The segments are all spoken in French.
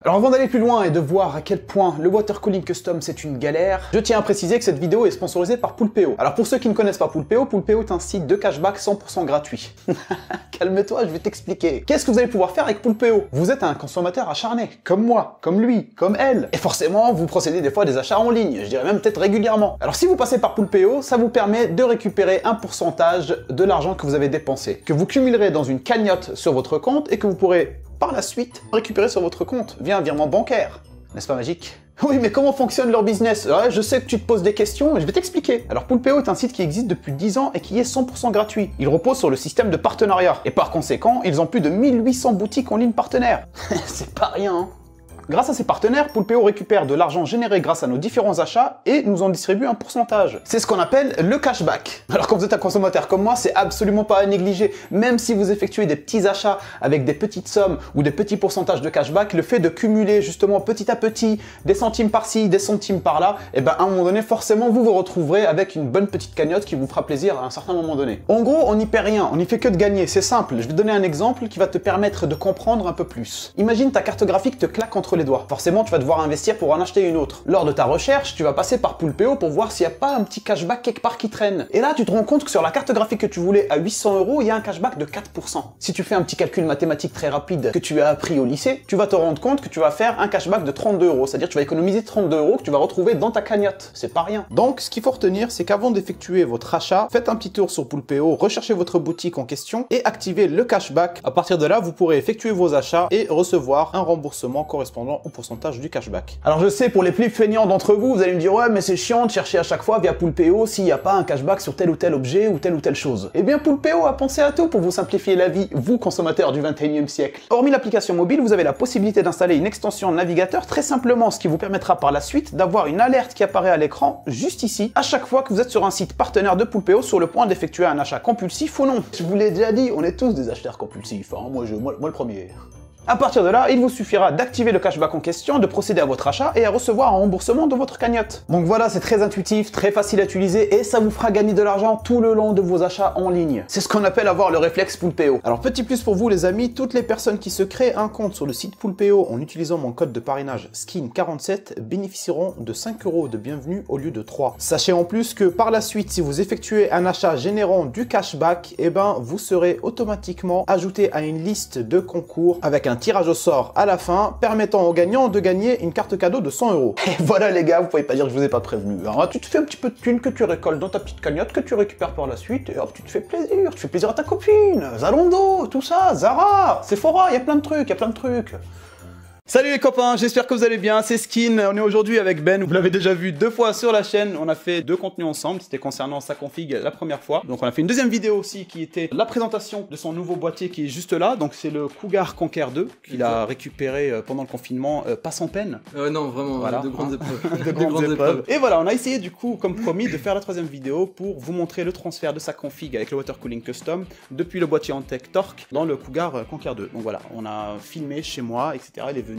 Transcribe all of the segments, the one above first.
Alors avant d'aller plus loin et de voir à quel point le water cooling custom c'est une galère, je tiens à préciser que cette vidéo est sponsorisée par Poolpeo. Alors pour ceux qui ne connaissent pas Poolpeo, Poolpeo est un site de cashback 100% gratuit. Calme-toi, je vais t'expliquer. Qu'est-ce que vous allez pouvoir faire avec Poolpeo? Vous êtes un consommateur acharné, comme moi, comme lui, comme elle. Et forcément, vous procédez des fois à des achats en ligne, je dirais même peut-être régulièrement. Alors si vous passez par Poolpeo, ça vous permet de récupérer un pourcentage de l'argent que vous avez dépensé, que vous cumulerez dans une cagnotte sur votre compte et que vous pourrez par la suite récupérer sur votre compte via un virement bancaire. N'est-ce pas magique? Oui, mais comment fonctionne leur business? Ouais, je sais que tu te poses des questions, mais je vais t'expliquer. Alors Poolpeo est un site qui existe depuis 10 ans et qui est 100% gratuit. Il repose sur le système de partenariat. Et par conséquent, ils ont plus de 1800 boutiques en ligne partenaires. C'est pas rien, hein. Grâce à ses partenaires, Poolpeo récupère de l'argent généré grâce à nos différents achats et nous en distribue un pourcentage. C'est ce qu'on appelle le cashback. Alors quand vous êtes un consommateur comme moi, c'est absolument pas à négliger. Même si vous effectuez des petits achats avec des petites sommes ou des petits pourcentages de cashback, le fait de cumuler justement petit à petit des centimes par-ci, des centimes par-là, et ben à un moment donné, forcément, vous vous retrouverez avec une bonne petite cagnotte qui vous fera plaisir à un certain moment donné. En gros, on n'y perd rien, on n'y fait que de gagner. C'est simple. Je vais te donner un exemple qui va te permettre de comprendre un peu plus. Imagine ta carte graphique te claque entre les doigts. Forcément, tu vas devoir investir pour en acheter une autre. Lors de ta recherche, tu vas passer par Poolpeo pour voir s'il n'y a pas un petit cashback quelque part qui traîne. Et là, tu te rends compte que sur la carte graphique que tu voulais à 800 €, il y a un cashback de 4%. Si tu fais un petit calcul mathématique très rapide que tu as appris au lycée, tu vas te rendre compte que tu vas faire un cashback de 32 €. C'est-à-dire que tu vas économiser 32 € que tu vas retrouver dans ta cagnotte. C'est pas rien. Donc, ce qu'il faut retenir, c'est qu'avant d'effectuer votre achat, faites un petit tour sur Poolpeo, recherchez votre boutique en question et activez le cashback. À partir de là, vous pourrez effectuer vos achats et recevoir un remboursement correspondant au pourcentage du cashback. Alors je sais, pour les plus feignants d'entre vous, vous allez me dire ouais mais c'est chiant de chercher à chaque fois via Poolpeo s'il n'y a pas un cashback sur tel ou tel objet ou telle chose. Eh bien Poolpeo a pensé à tout pour vous simplifier la vie, vous consommateurs du 21e siècle. Hormis l'application mobile, vous avez la possibilité d'installer une extension navigateur très simplement, ce qui vous permettra par la suite d'avoir une alerte qui apparaît à l'écran juste ici, à chaque fois que vous êtes sur un site partenaire de Poolpeo sur le point d'effectuer un achat compulsif ou non. Je vous l'ai déjà dit, on est tous des acheteurs compulsifs, hein. Moi le premier. À partir de là, il vous suffira d'activer le cashback en question, de procéder à votre achat et à recevoir un remboursement de votre cagnotte. Donc voilà, c'est très intuitif, très facile à utiliser et ça vous fera gagner de l'argent tout le long de vos achats en ligne. C'est ce qu'on appelle avoir le réflexe Poolpeo. Alors petit plus pour vous les amis, toutes les personnes qui se créent un compte sur le site Poolpeo en utilisant mon code de parrainage SKIN47 bénéficieront de 5 € de bienvenue au lieu de 3. Sachez en plus que par la suite, si vous effectuez un achat générant du cashback, eh ben vous serez automatiquement ajouté à une liste de concours avec un tirage au sort à la fin permettant aux gagnants de gagner une carte cadeau de 100 €. Et voilà les gars, vous pouvez pas dire que je vous ai pas prévenu. Alors, tu te fais un petit peu de thunes que tu récoltes dans ta petite cagnotte que tu récupères par la suite et hop, tu fais plaisir à ta copine, Zalando, tout ça, Zara, Sephora, il y a plein de trucs, Salut les copains, j'espère que vous allez bien, c'est Skin, on est aujourd'hui avec Ben, vous l'avez déjà vu 2 fois sur la chaîne, on a fait 2 contenus ensemble, c'était concernant sa config la première fois, donc on a fait une deuxième vidéo aussi qui était la présentation de son nouveau boîtier qui est juste là, donc c'est le Cougar Conquer 2 qu'il a récupéré pendant le confinement, pas sans peine. Non, vraiment, voilà, de grandes épreuves. de grandes épreuves. Et voilà, on a essayé du coup, comme promis, de faire la troisième vidéo pour vous montrer le transfert de sa config avec le Water Cooling Custom depuis le boîtier Antec Torque dans le Cougar Conquer 2. Donc voilà, on a filmé chez moi, etc. Il est venu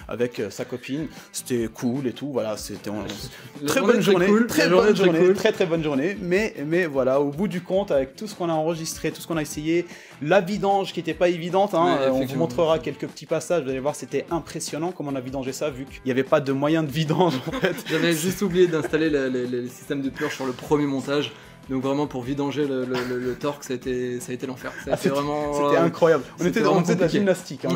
avec sa copine, c'était cool et tout, voilà, c'était une très bonne journée, très bonne journée, mais voilà, au bout du compte, avec tout ce qu'on a enregistré, tout ce qu'on a essayé, la vidange qui n'était pas évidente, hein, on vous montrera quelques petits passages, vous allez voir, c'était impressionnant comment on a vidangé ça, vu qu'il n'y avait pas de moyen de vidange en fait. J'avais juste oublié d'installer les systèmes de purge sur le premier montage. Donc vraiment pour vidanger le torque, ça a été l'enfer. C'était incroyable. On faisait de la gymnastique.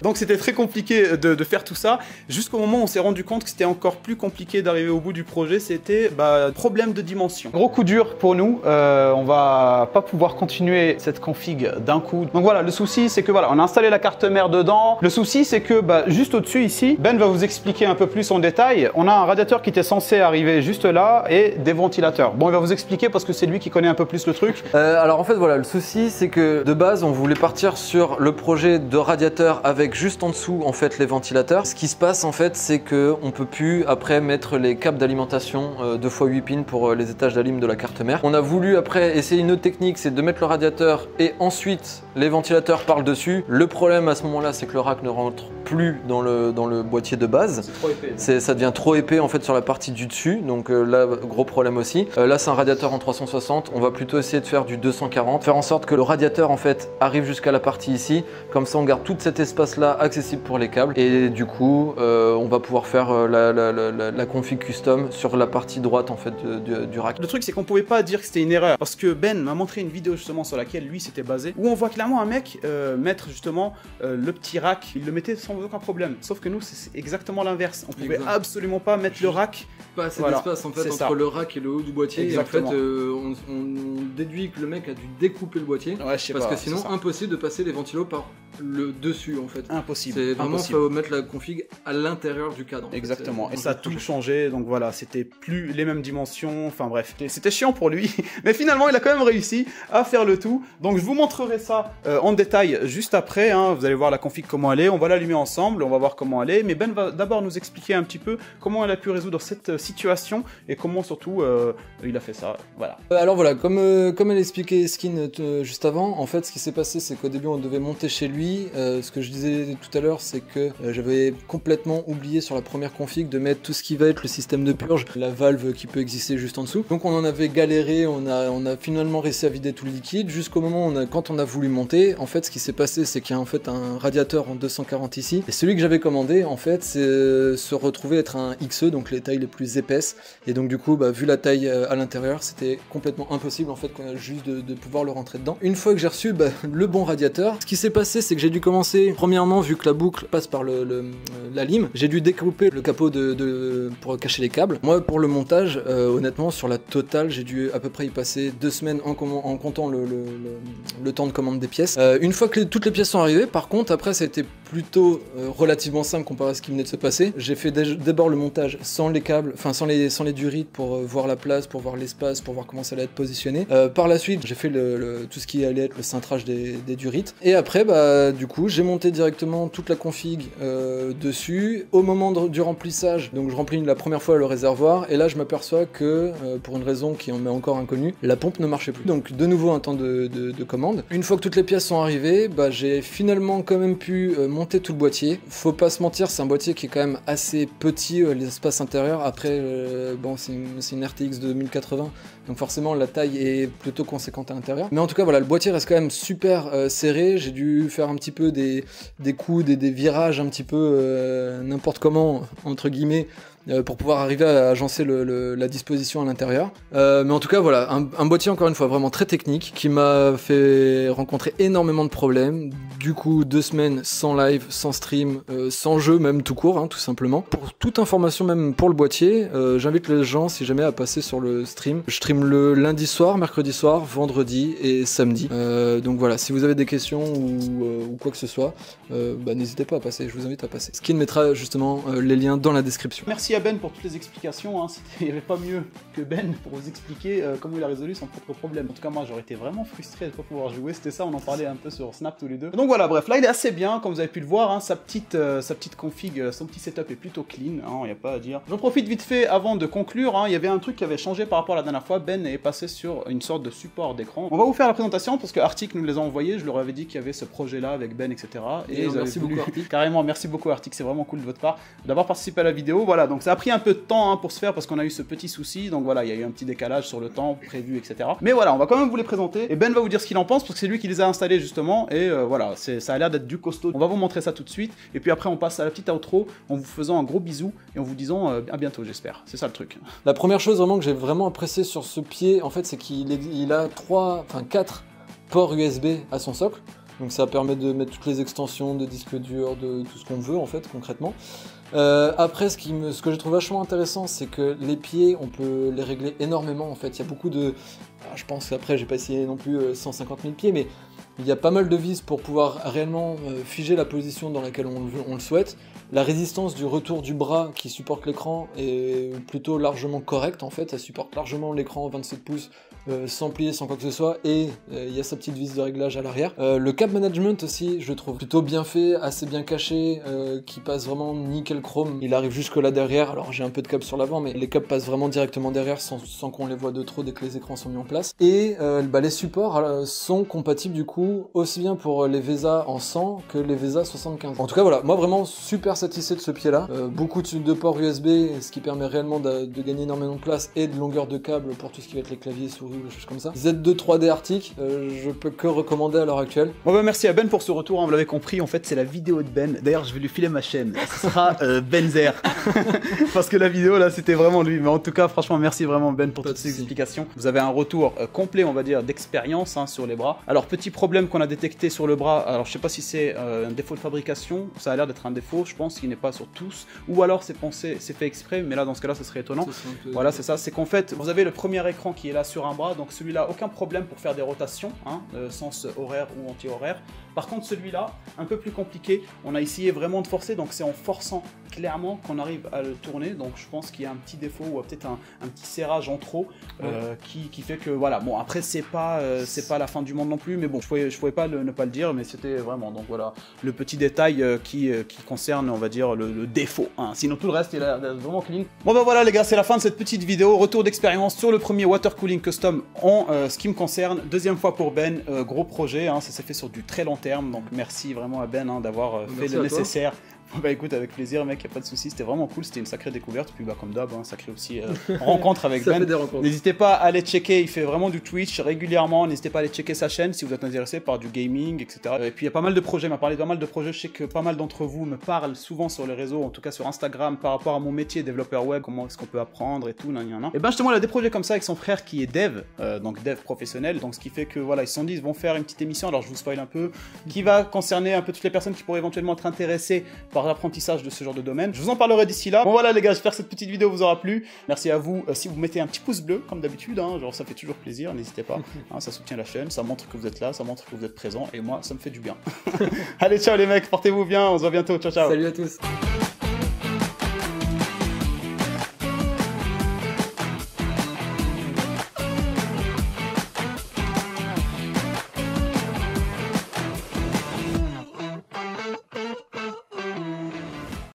Donc c'était très compliqué de faire tout ça. Jusqu'au moment où on s'est rendu compte que c'était encore plus compliqué d'arriver au bout du projet. C'était problème de dimension. Gros coup dur pour nous. On va pas pouvoir continuer cette config d'un coup. Donc voilà, le souci c'est que voilà, on a installé la carte mère dedans. Le souci c'est que juste au-dessus ici, Ben va vous expliquer un peu plus en détail. On a un radiateur qui était censé arriver juste là et des ventilateurs. Bon, il va vous expliquer parce que c'est lui qui connaît un peu plus le truc. Alors en fait voilà, le souci c'est que de base on voulait partir sur le projet de radiateur avec juste en dessous en fait les ventilateurs. Ce qui se passe en fait c'est que on peut plus après mettre les câbles d'alimentation 2x8 pins pour les étages d'alim de la carte mère. On a voulu après essayer une autre technique, c'est de mettre le radiateur et ensuite les ventilateurs par le dessus. Le problème à ce moment là c'est que le rack ne rentre plus dans le boîtier de base. C'est trop épais. Ça devient trop épais en fait sur la partie du dessus, donc là gros problème aussi. Là c'est un radiateur en 360, on va plutôt essayer de faire du 240, faire en sorte que le radiateur en fait arrive jusqu'à la partie ici, comme ça on garde tout cet espace là accessible pour les câbles, et du coup on va pouvoir faire la config custom sur la partie droite en fait du rack. Le truc c'est qu'on pouvait pas dire que c'était une erreur, parce que Ben m'a montré une vidéo justement sur laquelle lui s'était basé, où on voit clairement un mec mettre justement le petit rack, il le mettait sans aucun problème, sauf que nous c'est exactement l'inverse, on pouvait absolument pas mettre le rack, pas assez d'espace en fait entre le rack et le haut du boîtier. Exactement. Et en fait on déduit que le mec a dû découper le boîtier, parce que sinon impossible de passer les ventilos par le dessus en fait. Impossible. C'est vraiment, il faut mettre la config à l'intérieur du cadre. Exactement, et ça a tout changé, donc voilà, c'était plus les mêmes dimensions, enfin bref, c'était chiant pour lui, mais finalement il a quand même réussi à faire le tout, donc je vous montrerai ça en détail juste après, hein. Vous allez voir la config comment elle est, on va l'allumer ensemble, on va voir comment elle est, mais Ben va d'abord nous expliquer un petit peu comment elle a pu résoudre cette situation, et comment surtout il a fait ça, voilà. Alors voilà, comme elle expliquait Skin juste avant, en fait ce qui s'est passé c'est qu'au début on devait monter chez lui, ce que je disais tout à l'heure c'est que j'avais complètement oublié sur la première config de mettre tout ce qui va être le système de purge, la valve qui peut exister juste en dessous, donc on en avait galéré, on a finalement réussi à vider tout le liquide, jusqu'au moment où quand on a voulu monter, en fait ce qui s'est passé c'est qu'il y a en fait un radiateur en 240 ici, et celui que j'avais commandé en fait se retrouvait être un XE, donc les tailles les plus épaisses, et donc du coup vu la taille à l'intérieur c'était complètement impossible en fait juste de pouvoir le rentrer dedans. Une fois que j'ai reçu le bon radiateur, ce qui s'est passé c'est que j'ai dû commencer, premièrement vu que la boucle passe par la lime, j'ai dû découper le capot pour cacher les câbles. Moi pour le montage, honnêtement sur la totale j'ai dû à peu près y passer 2 semaines en comptant le temps de commande des pièces. Une fois que toutes les pièces sont arrivées, par contre après ça a été plutôt relativement simple comparé à ce qui venait de se passer. J'ai fait d'abord le montage sans les câbles, enfin sans les durites pour voir la place, pour voir l'espace, pour voir comment ça allait être positionné. Par la suite j'ai fait tout ce qui allait être le cintrage des durites, et après du coup j'ai monté directement toute la config dessus. Au moment du remplissage, donc je remplis la première fois le réservoir, et là je m'aperçois que pour une raison qui en m'est encore inconnue, la pompe ne marchait plus. Donc de nouveau un temps de commande. Une fois que toutes les pièces sont arrivées, j'ai finalement quand même pu monter tout le boîtier. Faut pas se mentir, c'est un boîtier qui est quand même assez petit, l'espace intérieur. Après bon c'est une RTX de 1080, donc forcément la taille est plutôt conséquente à l'intérieur. Mais en tout cas voilà, le boîtier reste quand même super serré. J'ai dû faire un petit peu des coups, des virages un petit peu n'importe comment entre guillemets, pour pouvoir arriver à agencer la disposition à l'intérieur. Mais en tout cas voilà, un boîtier encore une fois vraiment très technique, qui m'a fait rencontrer énormément de problèmes. Du coup 2 semaines sans live, sans stream, sans jeu même tout court, hein, tout simplement. Pour toute information même pour le boîtier, j'invite les gens si jamais à passer sur le stream. Je stream le lundi soir, mercredi soir, vendredi et samedi. Donc voilà, si vous avez des questions ou quoi que ce soit, n'hésitez pas à passer, je vous invite à passer. Skin mettra justement les liens dans la description. Merci à Ben pour toutes les explications, hein. Il n'y avait pas mieux que Ben pour vous expliquer comment il a résolu son propre problème. En tout cas moi j'aurais été vraiment frustré de ne pas pouvoir jouer, c'était ça, on en parlait un peu sur Snap tous les deux. Donc voilà, bref, là il est assez bien, comme vous avez pu le voir, hein, sa petite config, son petit setup est plutôt clean, il n'y a pas à dire. J'en profite vite fait avant de conclure, hein, il y avait un truc qui avait changé par rapport à la dernière fois, Ben est passé sur une sorte de support d'écran. On va vous faire la présentation parce que Arctic nous les a envoyés, je leur avais dit qu'il y avait ce projet là avec Ben, etc. Et merci beaucoup Arctic. Carrément, merci beaucoup Arctic, c'est vraiment cool de votre part d'avoir participé à la vidéo. Voilà, donc ça a pris un peu de temps pour se faire parce qu'on a eu ce petit souci, donc voilà, il y a eu un petit décalage sur le temps prévu, etc. Mais voilà, on va quand même vous les présenter, et Ben va vous dire ce qu'il en pense parce que c'est lui qui les a installés justement, et voilà, ça a l'air d'être du costaud. On va vous montrer ça tout de suite, et puis après on passe à la petite outro en vous faisant un gros bisou et en vous disant à bientôt, j'espère. C'est ça le truc. La première chose vraiment que j'ai vraiment apprécié sur ce pied, en fait, c'est qu'il a 4 ports USB à son socle. Donc ça permet de mettre toutes les extensions de disque dur, de tout ce qu'on veut en fait concrètement. Après ce que je trouve vachement intéressant, c'est que les pieds on peut les régler énormément en fait. Il y a beaucoup de... je pense qu'après j'ai pas essayé non plus 150 000 pieds, mais il y a pas mal de vis pour pouvoir réellement figer la position dans laquelle on le souhaite. La résistance du retour du bras qui supporte l'écran est plutôt largement correcte en fait, elle supporte largement l'écran 27 pouces sans plier, sans quoi que ce soit, et il y a sa petite vis de réglage à l'arrière. Le cap management aussi, je le trouve plutôt bien fait, assez bien caché, qui passe vraiment nickel chrome. Il arrive jusque là derrière, alors j'ai un peu de câbles sur l'avant, mais les câbles passent vraiment directement derrière sans qu'on les voit de trop dès que les écrans sont mis en place. Et les supports sont compatibles du coup aussi bien pour les VESA en 100 que les VESA 75. En tout cas voilà, moi vraiment super satisfait de ce pied là. Beaucoup de ports USB, ce qui permet réellement de gagner énormément de place et de longueur de câble pour tout ce qui va être les claviers, souris, ou des choses comme ça. Z2 3D Arctic, je peux que recommander à l'heure actuelle. Bon bah merci à Ben pour ce retour, hein, vous l'avez compris, en fait c'est la vidéo de Ben. D'ailleurs je vais lui filer ma chaîne, ce sera Benzer. Parce que la vidéo là c'était vraiment lui, mais en tout cas franchement merci vraiment Ben pour toutes ces explications. Vous avez un retour complet on va dire d'expérience hein, sur les bras. Alors petit problème qu'on a détecté sur le bras, alors je sais pas si c'est un défaut de fabrication, ça a l'air d'être un défaut, je pense qu'il n'est pas sur tous, ou alors c'est pensé, c'est fait exprès, mais là dans ce cas là ce serait étonnant. Voilà c'est ça, c'est qu'en fait vous avez le premier écran qui est là sur un bras, donc celui-là aucun problème pour faire des rotations, hein, sens horaire ou anti-horaire. Par contre celui-là, un peu plus compliqué, on a essayé vraiment de forcer, donc c'est en forçant clairement qu'on arrive à le tourner, donc je pense qu'il y a un petit défaut ou peut-être un petit serrage en trop qui fait que voilà, bon après c'est pas la fin du monde non plus, mais bon je pouvais pas ne pas le dire, mais c'était vraiment, donc voilà, le petit détail qui concerne on va dire le défaut, hein. Sinon tout le reste il est vraiment clean. Bon bah voilà les gars, c'est la fin de cette petite vidéo, retour d'expérience sur le premier water cooling custom en ce qui me concerne, deuxième fois pour Ben, gros projet, hein, ça s'est fait sur du très long terme, donc merci vraiment à Ben hein, d'avoir fait le nécessaire. Bah écoute, avec plaisir mec, y a pas de souci, c'était vraiment cool, c'était une sacrée découverte, puis bah comme d'hab, hein, sacrée aussi rencontre avec Ben. N'hésitez pas à aller checker, il fait vraiment du Twitch régulièrement, n'hésitez pas à aller checker sa chaîne si vous êtes intéressé par du gaming, etc. Et puis il y a pas mal de projets, il m'a parlé de pas mal de projets, je sais que pas mal d'entre vous me parlent souvent sur les réseaux, en tout cas sur Instagram, par rapport à mon métier, développeur web, comment est-ce qu'on peut apprendre et tout, nan. Et ben justement, il a des projets comme ça avec son frère qui est dev, donc dev professionnel, donc ce qui fait que voilà, ils se sont dit, ils vont faire une petite émission, alors je vous spoil un peu, qui va concerner un peu toutes les personnes qui pourraient éventuellement être intéressées par l'apprentissage de ce genre de domaine. Je vous en parlerai d'ici là. Bon voilà les gars, j'espère que cette petite vidéo vous aura plu. Merci à vous. Si vous mettez un petit pouce bleu, comme d'habitude, hein, genre ça fait toujours plaisir, n'hésitez pas. Hein, ça soutient la chaîne, ça montre que vous êtes là, ça montre que vous êtes présent, et moi, ça me fait du bien. Allez, ciao les mecs, portez-vous bien, on se voit bientôt, ciao ciao. Salut à tous.